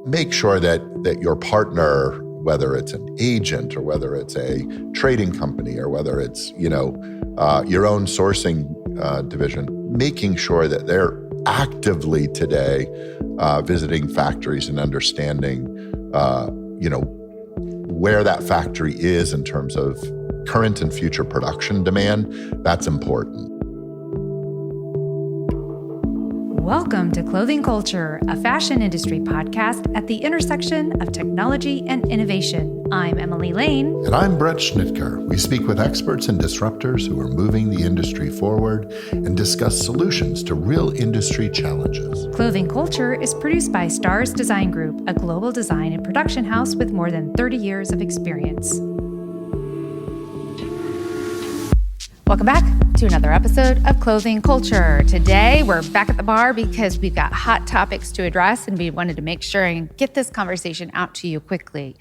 make sure that your partner, whether it's an agent or whether it's a trading company or whether it's, your own sourcing division, making sure that they're actively today visiting factories and understanding, where that factory is in terms of current and future production demand. That's important. Welcome to Clothing Culture, a fashion industry podcast at the intersection of technology and innovation. I'm Emily Lane. And I'm Bret Schnitker. We speak with experts and disruptors who are moving the industry forward and discuss solutions to real industry challenges. Clothing Culture is produced by Stars Design Group, a global design and production house with more than 30 years of experience. Welcome back to another episode of Clothing Culture. Today, we're back at the bar because we've got hot topics to address, and we wanted to make sure and get this conversation out to you quickly.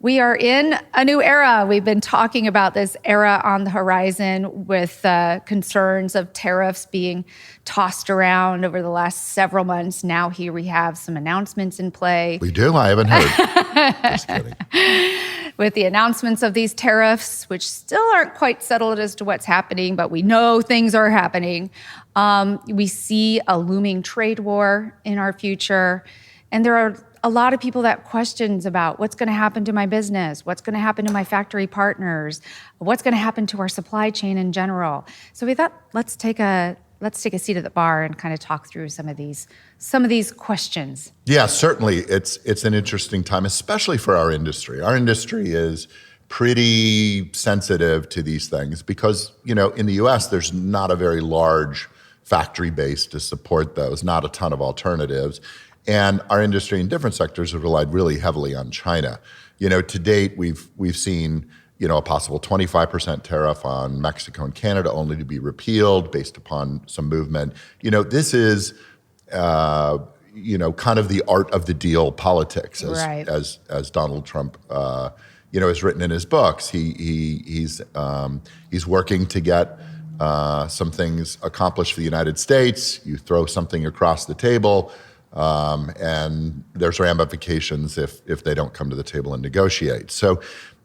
We are in a new era. We've been talking about this era on the horizon with concerns of tariffs being tossed around over the last several months. Now here we have some announcements in play. We do? I haven't heard. Just kidding. With the announcements of these tariffs, which still aren't quite settled as to what's happening, but we know things are happening. We see a looming trade war in our future. And there are a lot of people that have questions about what's going to happen to my business, what's going to happen to my factory partners, what's going to happen to our supply chain in general. So we thought, let's take a seat at the bar and kind of talk through some of these questions. Yeah, certainly. It's an interesting time, especially for our industry. Our industry is pretty sensitive to these things because, in the US, there's not a very large factory base to support those, not a ton of alternatives. And our industry in different sectors have relied really heavily on China. To date, we've seen a possible 25% tariff on Mexico and Canada only to be repealed based upon some movement. This is, kind of the art of the deal politics, as Donald Trump, has written in his books. He's working to get some things accomplished for the United States. You throw something across the table, and there's ramifications if they don't come to the table and negotiate. So,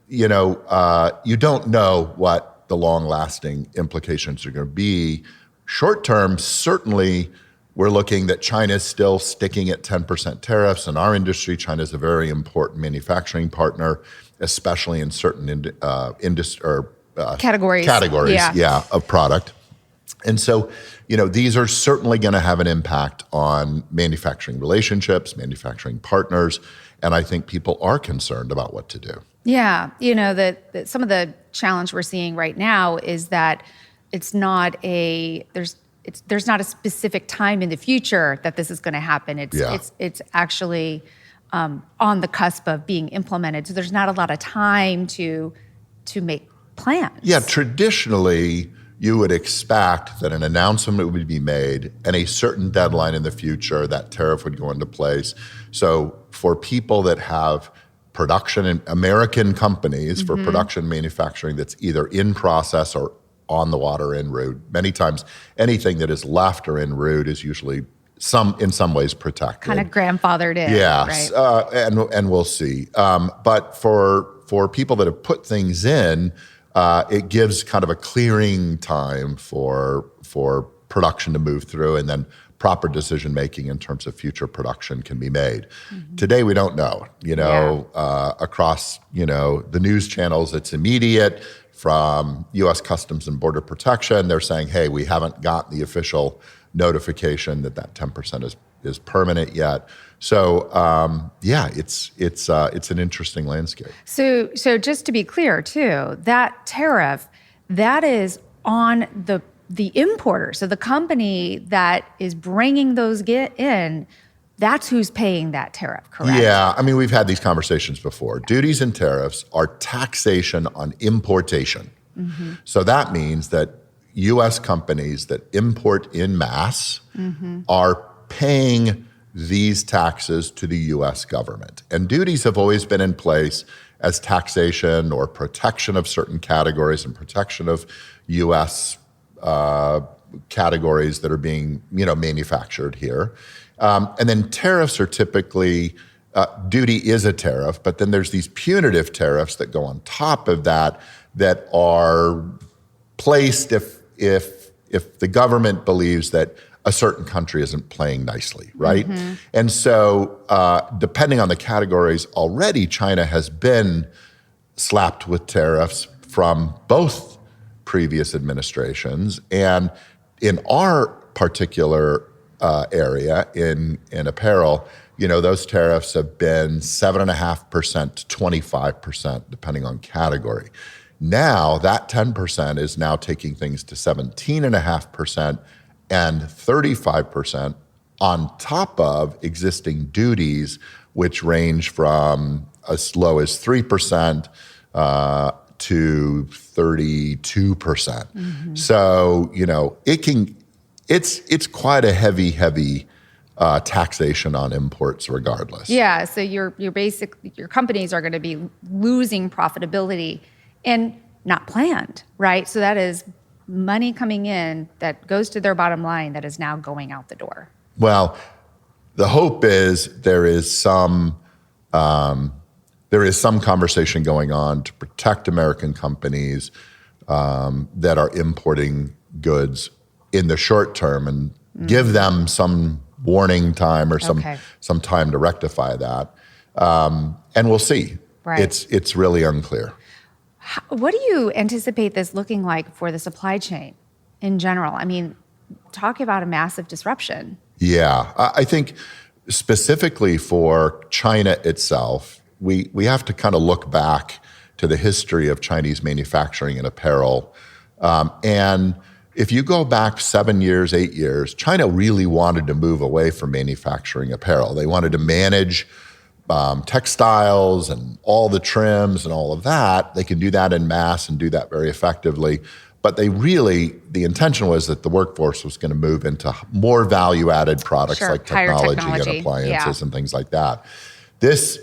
you don't know what the long-lasting implications are going to be. Short-term, certainly, we're looking that China's still sticking at 10% tariffs. In our industry, China's a very important manufacturing partner, especially in certain categories of product. And so, these are certainly going to have an impact on manufacturing relationships, manufacturing partners, and I think people are concerned about what to do. Yeah, that some of the challenge we're seeing right now is that it's not there's not a specific time in the future that this is going to happen. It's actually on the cusp of being implemented. So there's not a lot of time to make plans. Yeah, traditionally, you would expect that an announcement would be made and a certain deadline in the future, that tariff would go into place. So for people that have production in American companies, for production manufacturing that's either in process or on the water en route, many times anything that is left or en route is usually in some ways protected. Kind of grandfathered in. Yes, right? And we'll see. But for people that have put things in, it gives kind of a clearing time for production to move through, and then proper decision-making in terms of future production can be made. Today, we don't know. Across, the news channels, it's immediate. From U.S. Customs and Border Protection, they're saying, hey, we haven't got the official notification that 10% is permanent yet. So, it's an interesting landscape. So just to be clear, too, that tariff, that is on the importer. So the company that is bringing those in, that's who's paying that tariff, correct? Yeah, I mean, we've had these conversations before. Duties and tariffs are taxation on importation. So that means that U.S. companies that import in mass are paying these taxes to the U.S. government. And duties have always been in place as taxation or protection of certain categories and protection of U.S. categories that are being, manufactured here. And then tariffs are typically duty is a tariff, but then there's these punitive tariffs that go on top of that that are placed if the government believes that a certain country isn't playing nicely, right? And so depending on the categories already, China has been slapped with tariffs from both previous administrations. And in our particular area in apparel, those tariffs have been 7.5% to 25%, depending on category. Now that 10% is now taking things to 17.5% and 35% on top of existing duties, which range from as low as 3% to 32%. So, it's quite a heavy taxation on imports regardless. Yeah, so your companies are going to be losing profitability and not planned, right? So that is money coming in that goes to their bottom line that is now going out the door. Well, the hope is there is some conversation going on to protect American companies that are importing goods in the short term and give them some warning time or some time to rectify that. And we'll see. Right. It's really unclear. What do you anticipate this looking like for the supply chain in general? I mean, talk about a massive disruption. Yeah, I think specifically for China itself, we have to kind of look back to the history of Chinese manufacturing and apparel. And if you go back 7 years, 8 years, China really wanted to move away from manufacturing apparel. They wanted to manage textiles and all the trims and all of that. They can do that in mass and do that very effectively. But the intention was that the workforce was going to move into more value-added products like technology and appliances and things like that.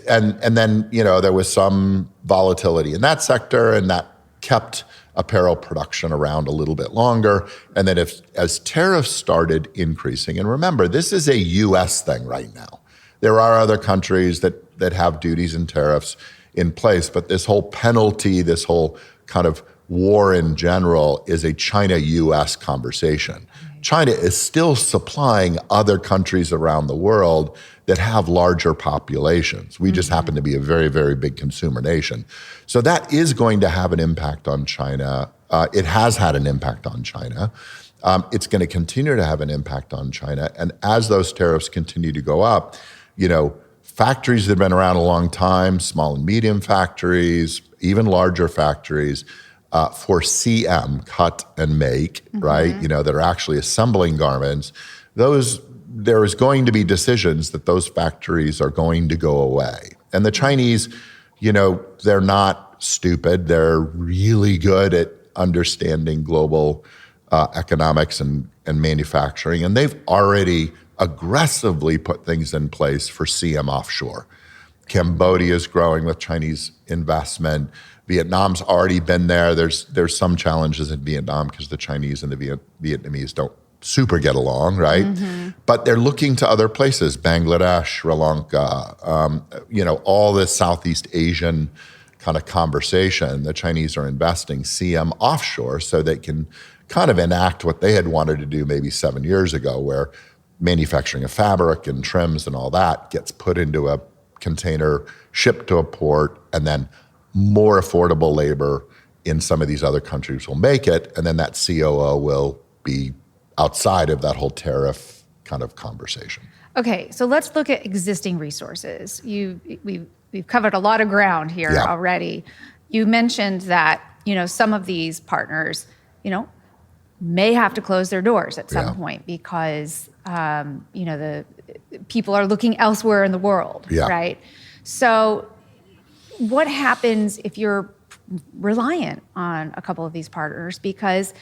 And then there was some volatility in that sector, and that kept apparel production around a little bit longer. And then as tariffs started increasing, and remember, this is a U.S. thing right now. There are other countries that have duties and tariffs in place, but this whole penalty, this whole kind of war in general is a China-U.S. conversation. China is still supplying other countries around the world that have larger populations. We just happen to be a very, very big consumer nation. So that is going to have an impact on China. It has had an impact on China. It's going to continue to have an impact on China. And as those tariffs continue to go up, factories that have been around a long time, small and medium factories, even larger factories, for CM, cut and make, right? That are actually assembling garments, there is going to be decisions that those factories are going to go away. And the Chinese, they're not stupid. They're really good at understanding global economics and manufacturing. And they've already aggressively put things in place for CM offshore. Cambodia is growing with Chinese investment. Vietnam's already been there. There's some challenges in Vietnam because the Chinese and the Vietnamese don't super get along, right? But they're looking to other places, Bangladesh, Sri Lanka, all this Southeast Asian kind of conversation. The Chinese are investing CM offshore so they can kind of enact what they had wanted to do maybe 7 years ago, where manufacturing of fabric and trims and all that gets put into a container, shipped to a port, and then more affordable labor in some of these other countries will make it, and then that COO will be outside of that whole tariff kind of conversation. Okay, so let's look at existing resources. We've covered a lot of ground here already. You mentioned that some of these partners, may have to close their doors at some point because the people are looking elsewhere in the world, right? So what happens if you're reliant on a couple of these partners because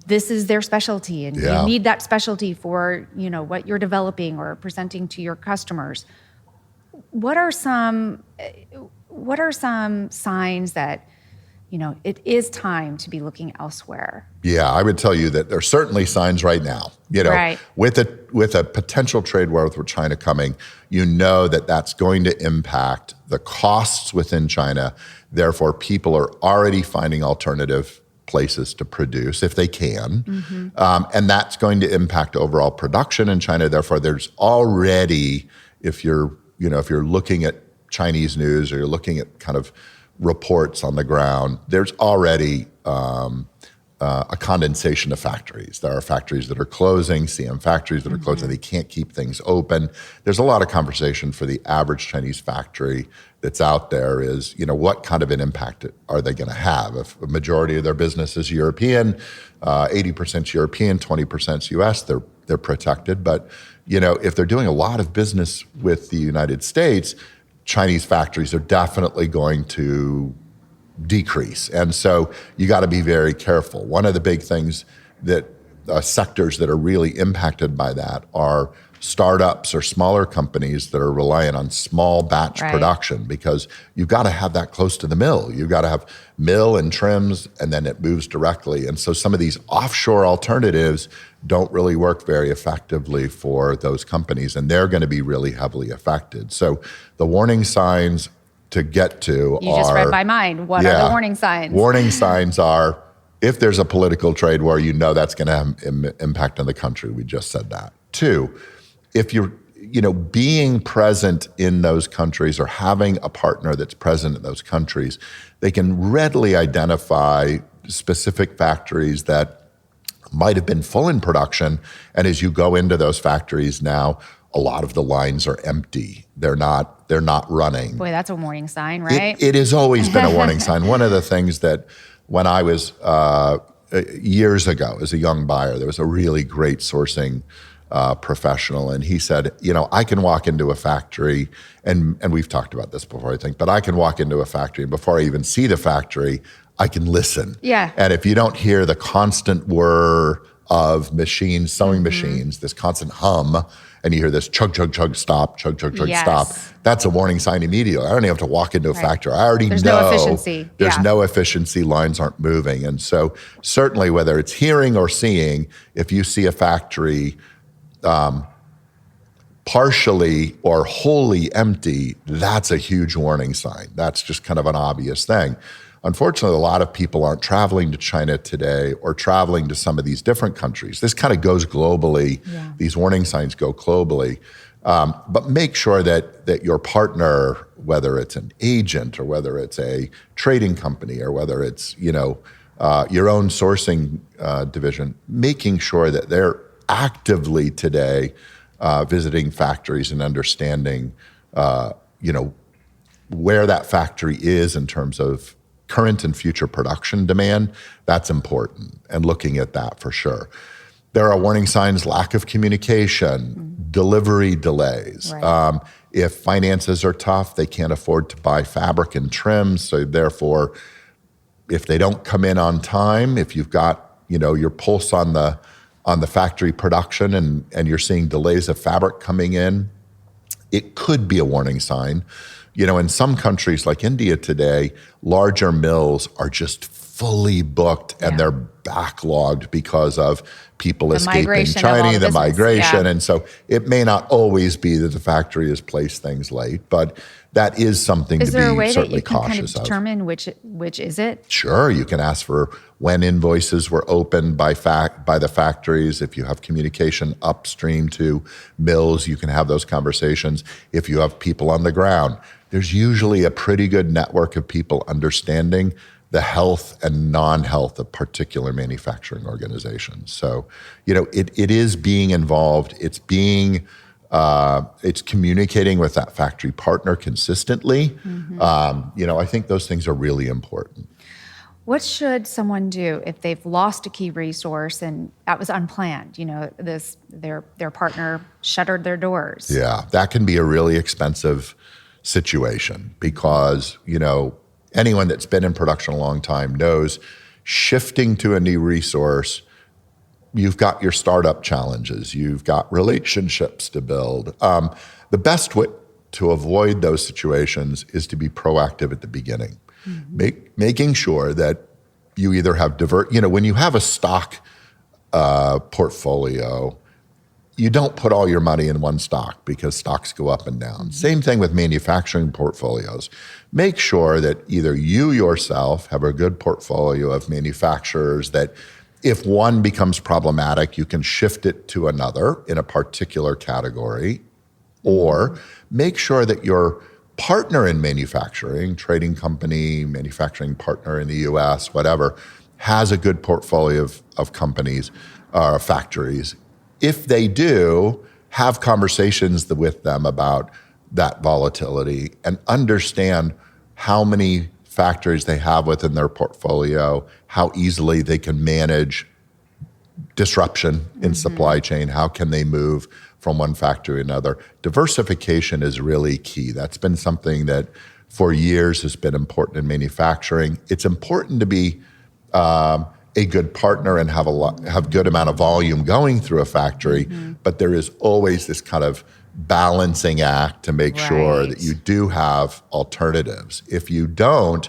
this is their specialty and you need that specialty for what you're developing or presenting to your customers? What are some signs that it is time to be looking elsewhere? Yeah, I would tell you that there's certainly signs right now. Right. With a potential trade war with China coming, that that's going to impact the costs within China. Therefore, people are already finding alternative places to produce if they can, and that's going to impact overall production in China. Therefore, there's already, if you're looking at Chinese news or you're looking at kind of reports on the ground, there's already a condensation of factories. There are factories that are closing, CM factories that are closing. They can't keep things open. There's a lot of conversation for the average Chinese factory that's out there is, what kind of an impact are they going to have? If a majority of their business is European, 80% European, 20% US, they're protected. But, if they're doing a lot of business with the United States, Chinese factories are definitely going to decrease. And so you got to be very careful. One of the big things that sectors that are really impacted by that are startups or smaller companies that are reliant on small batch production, because you've got to have that close to the mill. You've got to have mill and trims, and then it moves directly. And so some of these offshore alternatives don't really work very effectively for those companies, and they're going to be really heavily affected. So the warning signs to get to You just read my mind. What are the warning signs? Warning signs are, if there's a political trade war, that's going to have impact on the country. We just said that. 2, if you're being present in those countries or having a partner that's present in those countries, they can readily identify specific factories that might have been full in production. And as you go into those factories now, a lot of the lines are empty. They're not running. Boy, that's a warning sign, right? It has always been a warning sign. One of the things that when I was years ago as a young buyer, there was a really great sourcing professional, and he said, I can walk into a factory, and we've talked about this before, I think, but I can walk into a factory, and before I even see the factory, I can listen. Yeah. And if you don't hear the constant whir of machines, sewing machines, this constant hum, and you hear this chug, chug, chug, stop, chug, chug, chug, stop, that's a warning sign immediately. I don't even have to walk into a factory. I already know. There's no efficiency. There's no efficiency. Lines aren't moving. And so certainly whether it's hearing or seeing, if you see a factory partially or wholly empty, that's a huge warning sign. That's just kind of an obvious thing. Unfortunately, a lot of people aren't traveling to China today or traveling to some of these different countries. This kind of goes globally. Yeah. These warning signs go globally. But make sure that your partner, whether it's an agent or whether it's a trading company or whether it's your own sourcing division, making sure that they're actively today visiting factories and understanding where that factory is in terms of current and future production demand. That's important, and looking at that for sure. There are warning signs: lack of communication, delivery delays. Right. If finances are tough, they can't afford to buy fabric and trim, so therefore, if they don't come in on time, if you've got your pulse on the factory production and you're seeing delays of fabric coming in, it could be a warning sign. In some countries like India today, larger mills are just fully booked and they're backlogged because of people escaping China, the migration. And so it may not always be that the factory has placed things late, but that is something to be certainly cautious of. Is there a way that you can kind of determine which is it? Sure. You can ask for when invoices were opened by the factories. If you have communication upstream to mills, you can have those conversations. If you have people on the ground, there's usually a pretty good network of people understanding the health and non-health of particular manufacturing organizations. So, it is being involved. It's communicating with that factory partner consistently. Mm-hmm. I think those things are really important. What should someone do if they've lost a key resource and that was unplanned? Their partner shuttered their doors. Yeah, that can be a really expensive situation because, anyone that's been in production a long time knows shifting to a new resource, you've got your startup challenges, you've got relationships to build. The best way to avoid those situations is to be proactive at the beginning, making sure that you either have when you have a stock portfolio, you don't put all your money in one stock because stocks go up and down. Same thing with manufacturing portfolios. Make sure that either you yourself have a good portfolio of manufacturers that if one becomes problematic, you can shift it to another in a particular category, or make sure that your partner in manufacturing, trading company, manufacturing partner in the US, whatever, has a good portfolio of companies or factories. If they do, have conversations with them about that volatility and understand how many factories they have within their portfolio, how easily they can manage disruption in supply chain, how can they move from one factory to another. Diversification is really key. That's been something that for years has been important in manufacturing. It's important to be a good partner and have good amount of volume going through a factory, but there is always this kind of balancing act to make sure that you do have alternatives. If you don't,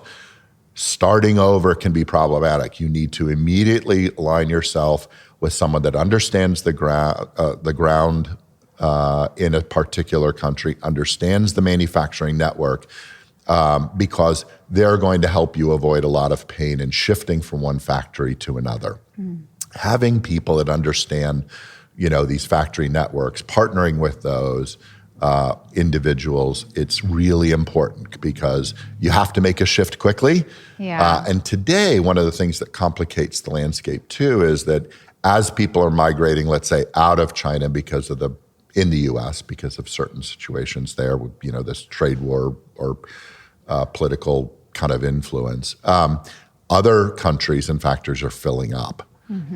starting over can be problematic. You need to immediately align yourself with someone that understands the ground in a particular country, understands the manufacturing network, because they're going to help you avoid a lot of pain in shifting from one factory to another. Having people that understand, these factory networks, partnering with those individuals, it's really important because you have to make a shift quickly. And today, one of the things that complicates the landscape too is that as people are migrating, let's say, out of China in the US because of certain situations there, this trade war or political kind of influence, other countries and factories are filling up.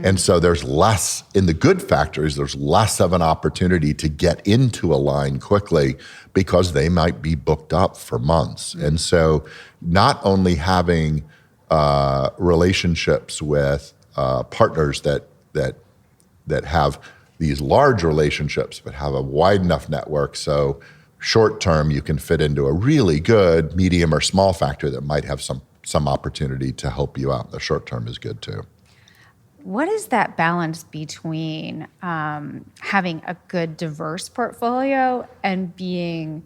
And so there's less, in the good factories, there's less of an opportunity to get into a line quickly because they might be booked up for months. And so not only having relationships with partners that have these large relationships but have a wide enough network so short term you can fit into a really good medium or small factory that might have some opportunity to help you out. The short term is good too. What is that balance between having a good diverse portfolio and being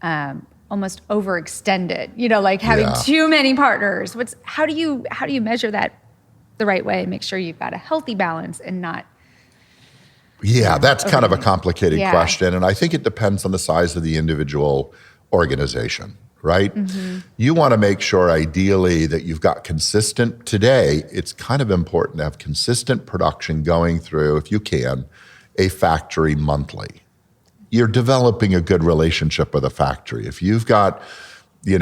almost overextended? Like having too many partners. How do you measure that the right way and make sure you've got a healthy balance and not? Yeah, that's kind of a complicated question, and I think it depends on the size of the individual organization. Right? You want to make sure ideally that you've got consistent, today, it's kind of important to have consistent production going through, if you can, a factory monthly. You're developing a good relationship with a factory. If you've got, if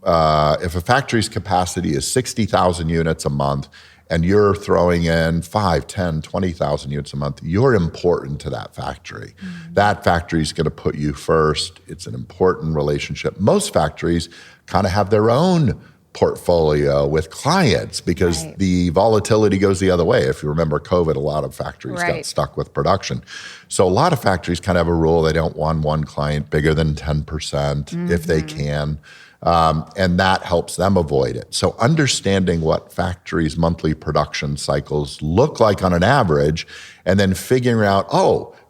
a factory's capacity is 60,000 units a month and you're throwing in 5, 10, 20,000 units a month, you're important to that factory. That factory is going to put you first. It's an important relationship. Most factories kind of have their own portfolio with clients because the volatility goes the other way. If you remember COVID, a lot of factories got stuck with production. So a lot of factories kind of have a rule. They don't want one client bigger than 10% if they can. And that helps them avoid it. So understanding what factories' monthly production cycles look like on an average, and then figuring out,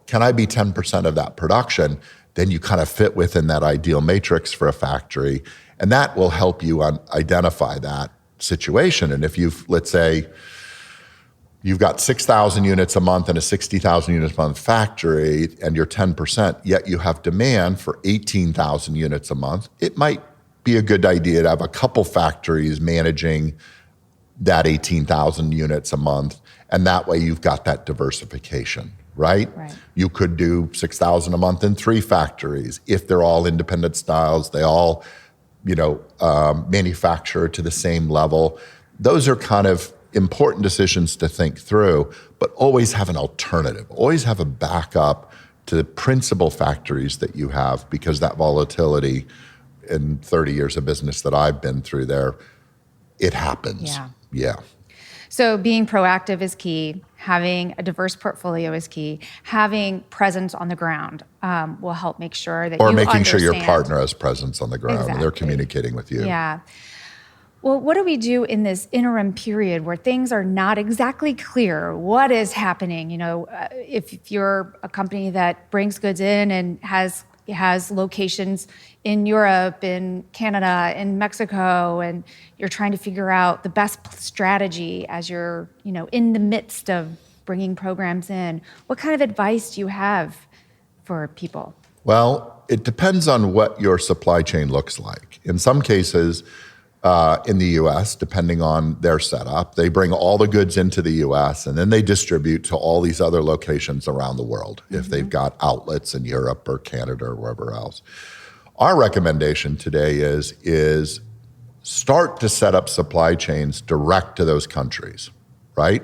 can I be 10% of that production? Then you kind of fit within that ideal matrix for a factory. And that will help you identify that situation. And if let's say, you've got 6,000 units a month in a 60,000 units a month factory, and you're 10%, yet you have demand for 18,000 units a month, it might be a good idea to have a couple factories managing that 18,000 units a month, and that way you've got that diversification, right? You could do 6,000 a month in 3 factories. If they're all independent styles, they all, manufacture to the same level. Those are kind of important decisions to think through, but always have an alternative. Always have a backup to the principal factories that you have, because that volatility in 30 years of business that I've been through there, it happens. Yeah. So being proactive is key. Having a diverse portfolio is key. Having presence on the ground will help make sure that or you making understand. sure your partner has presence on the ground and they're communicating with you. Yeah. Well, what do we do in this interim period where things are not exactly clear? What is happening? If you're a company that brings goods in and has locations in Europe, in Canada, in Mexico, and you're trying to figure out the best strategy as you're, in the midst of bringing programs in, what kind of advice do you have for people? Well, it depends on what your supply chain looks like. In some cases, in the US, depending on their setup, they bring all the goods into the US and then they distribute to all these other locations around the world if they've got outlets in Europe or Canada or wherever else. Our recommendation today is start to set up supply chains direct to those countries, right?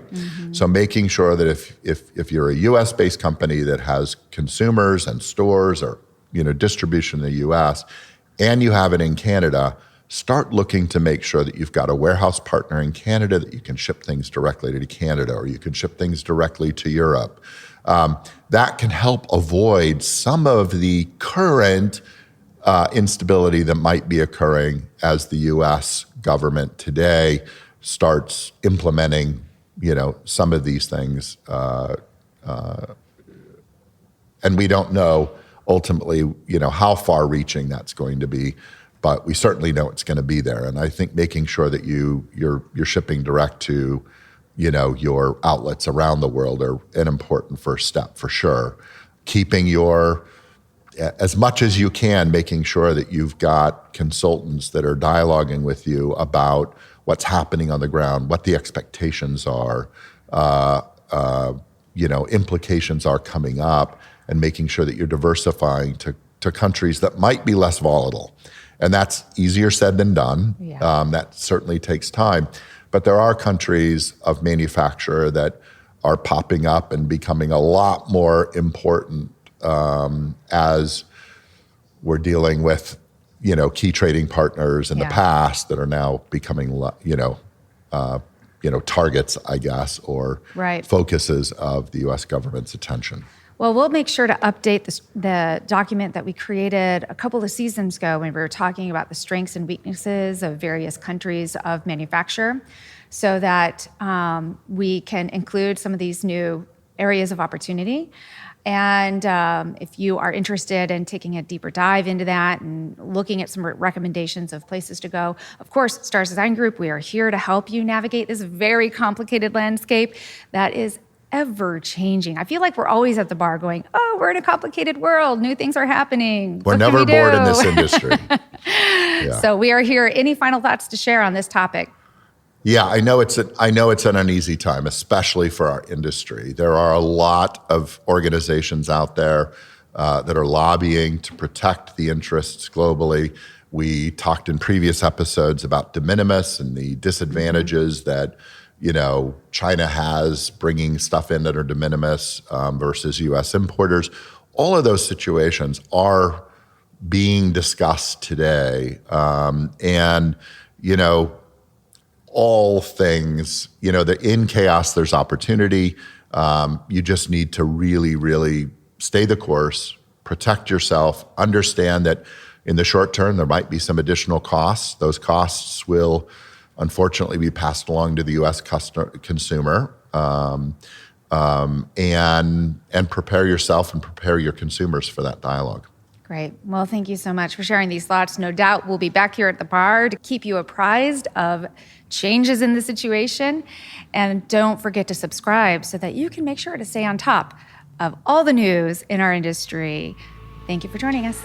So making sure that if you're a US-based company that has consumers and stores or distribution in the US and you have it in Canada, start looking to make sure that you've got a warehouse partner in Canada that you can ship things directly to Canada, or you can ship things directly to Europe. That can help avoid some of the current instability that might be occurring as the U.S. government today starts implementing, some of these things. And we don't know ultimately, how far-reaching that's going to be. But we certainly know it's going to be there. And I think making sure that you're shipping direct to, your outlets around the world are an important first step for sure. Keeping as much as you can, making sure that you've got consultants that are dialoguing with you about what's happening on the ground, what the expectations are, implications are coming up, and making sure that you're diversifying to countries that might be less volatile. And that's easier said than done. Yeah. That certainly takes time. But there are countries of manufacture that are popping up and becoming a lot more important as we're dealing with, key trading partners in the past that are now becoming, targets, I guess, or focuses of the U.S. government's attention. Well, we'll make sure to update the document that we created a couple of seasons ago when we were talking about the strengths and weaknesses of various countries of manufacture, so that we can include some of these new areas of opportunity. And if you are interested in taking a deeper dive into that and looking at some recommendations of places to go, of course, Stars Design Group, we are here to help you navigate this very complicated landscape that is ever changing. I feel like we're always at the bar going, oh, we're in a complicated world. New things are happening. We're never bored in this industry. So we are here. Any final thoughts to share on this topic? Yeah, I know it's an uneasy time, especially for our industry. There are a lot of organizations out there that are lobbying to protect the interests globally. We talked in previous episodes about de minimis and the disadvantages that China has bringing stuff in that are de minimis versus U.S. importers. All of those situations are being discussed today. All things, that in chaos, there's opportunity. You just need to really, really stay the course, protect yourself, understand that in the short term, there might be some additional costs. Those costs will unfortunately be passed along to the U.S. consumer, and prepare yourself and prepare your consumers for that dialogue. Great. Well, thank you so much for sharing these thoughts. No doubt we'll be back here at the bar to keep you apprised of changes in the situation. And don't forget to subscribe so that you can make sure to stay on top of all the news in our industry. Thank you for joining us.